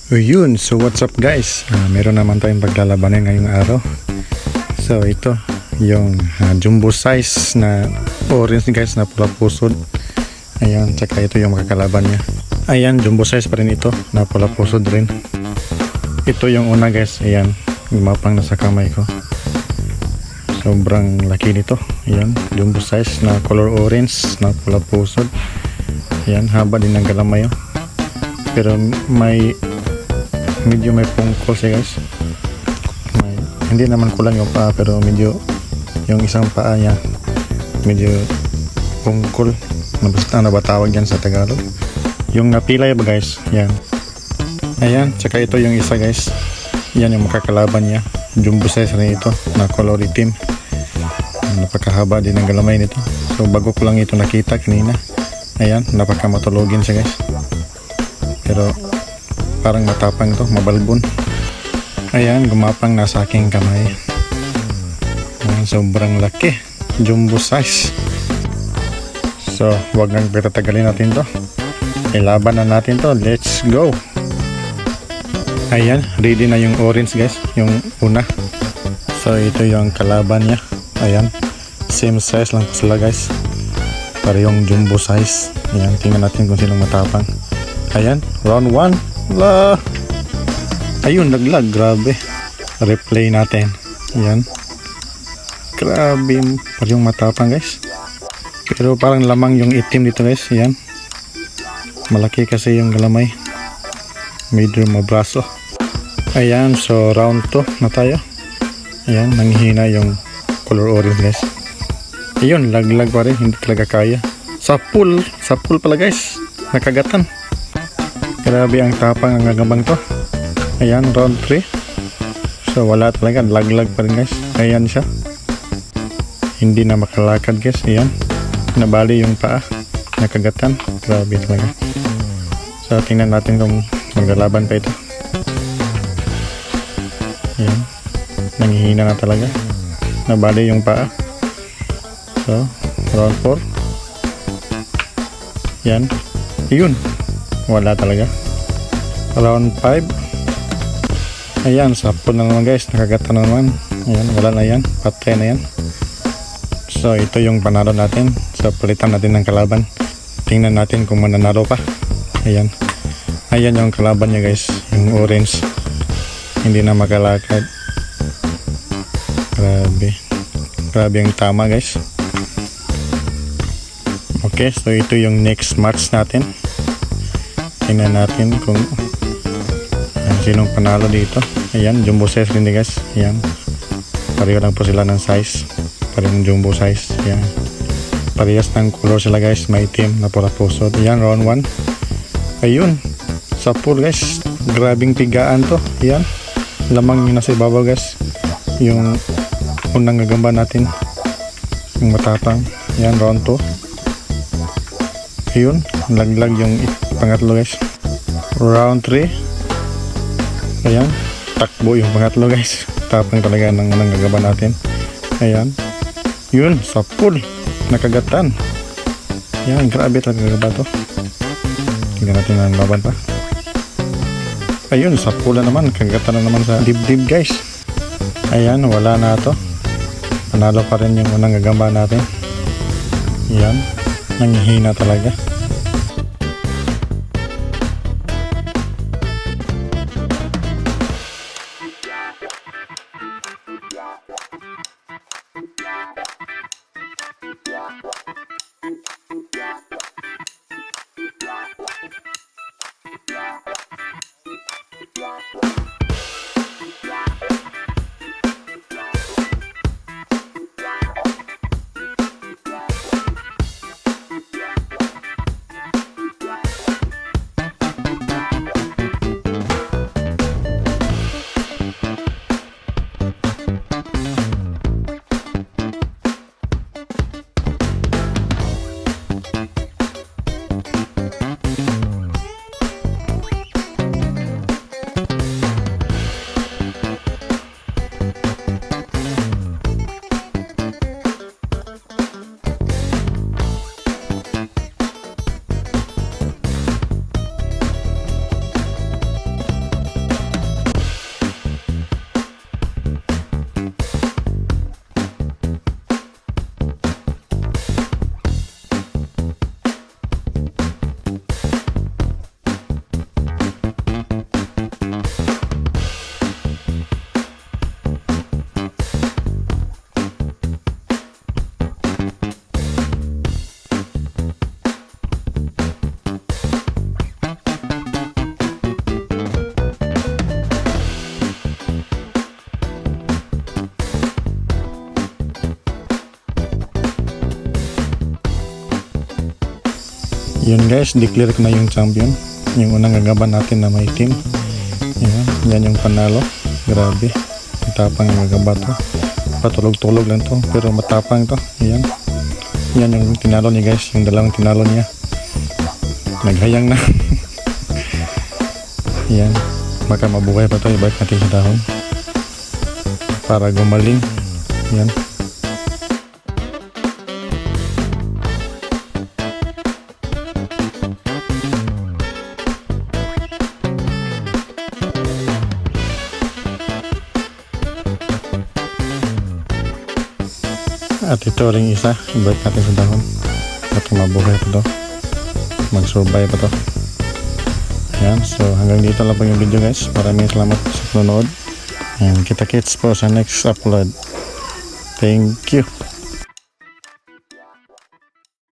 Yun, so what's up guys? Meron naman tayong paglalabanan ngayong araw. So ito, yung jumbo size na orange guys na pula pusod. Ayan, tsaka ito yung makakalaban niya. Ayan, jumbo size pa rin ito na pula pusod rin. Ito yung una guys, ayan, gumapang na sa kamay ko. Sobrang laki nito. Ayan, jumbo size na color orange na pula pusod. Ayan, haba din ng galamay oh. Pero medyo may pungkol siya guys. Hindi naman kulang yung paa, pero medyo yung isang paa niya medyo pungkol. Ano ba tawag yan sa Tagalog? Yung napilay ba guys? Yan. Ayan, tsaka ito yung isa guys. Yan yung makakalaban niya. Jumbo size rin ito na color itim. Napakahaba din ng galamay nito. So bago ko lang ito nakita kanina. Ayan, napakamatulogin siya guys. Pero parang matapang to, mabalbon. Ayan, gumapang na sa aking kamay. Ayan, sobrang laki, jumbo size. So wag nang patatagalin natin to, ilaban na natin to. Let's go. Ayan, ready na yung orange guys, yung una. So ito yung kalaban niya. Ayan, same size lang sila guys, parehong jumbo size. Ayan, tingnan natin kung sinong matapang. Ayan, round 1. Ayun, naglag, grabe. Replay natin. Ayan, grabe, parang matapang guys, pero parang lamang yung itim dito guys. Ayan, malaki kasi yung galamay, medyo mabraso. Ayan, so round 2 na tayo. Ayan, nanghihina yung color orange guys. Ayun, laglag pa rin, hindi talaga kaya. Sapul pala guys, nakagatan. Grabe ang tapang ang gagambang to. Ayan, round 3. So wala talaga, laglag pa rin guys. Ayan siya, hindi na makalakad guys. Ayan, nabali yung paa, nakagatan. Grabe talaga. So tingnan natin kung maglalaban pa ito. Ayan, nanghihina na talaga, nabali yung paa. So round 4. Yan, yun, wala talaga. Round 5. Ayan, sapon na naman guys, nakagatan na naman. Ayan, wala na yan, patay na yan. So ito yung panalo natin. So palitan natin ng kalaban, tingnan natin kung mananalo pa. Ayan, ayan yung kalaban niya guys, yung orange, hindi na makalakad. Grabe ang tama guys. Okay, so ito yung next match natin. Tingnan natin kung sinong panalo dito. Ayan, jumbo size rin guys. Ayan, pareho lang po sila ng size, parehong jumbo size. Ayan, parehas ng color sila guys, may itim na pula pusod. Ayan, round 1. Ayun, sa pool guys, grabing tigaan to. Ayan, lamang yung nasa ibabaw guys, yung unang gagamba natin, yung matapang. Ayan, round 2. Ayun, laglag yung pangatlo guys. Round 3. Ayan, takbo yung pangatlo guys, tapang talaga ng gagamba natin. Ayan, yun, sa pool, nakagatan. Ayan, grabe talaga ba to. Tingnan natin ang laban pa. Ayun, sa pool na naman, kagatan na naman sa dibdib guys. Ayan, wala na to, panalo pa rin yung unang gagamba natin. Ayan, nanghihina talaga. Yun guys, declare ko na yung champion. Yung unang gagaban natin na may team. Yan yung panalo. Grabe. Matapang yung gagaba to. Patulog-tulog lang to. Pero matapang to. Yan yung tinalo niya guys. Yung dalawang tinalo niya. Naghayang na. Yan. Baka mabuhay pa to. Ibalik natin sa dahon. Para gumaling. Yan. At ito ring isa, ibalik natin sa dahon at mabuhay pa to, mag-survive pa to. Yan, so hanggang dito lang po yung video guys. Maraming salamat sa panonood and kita-kits po sa next upload. Thank you.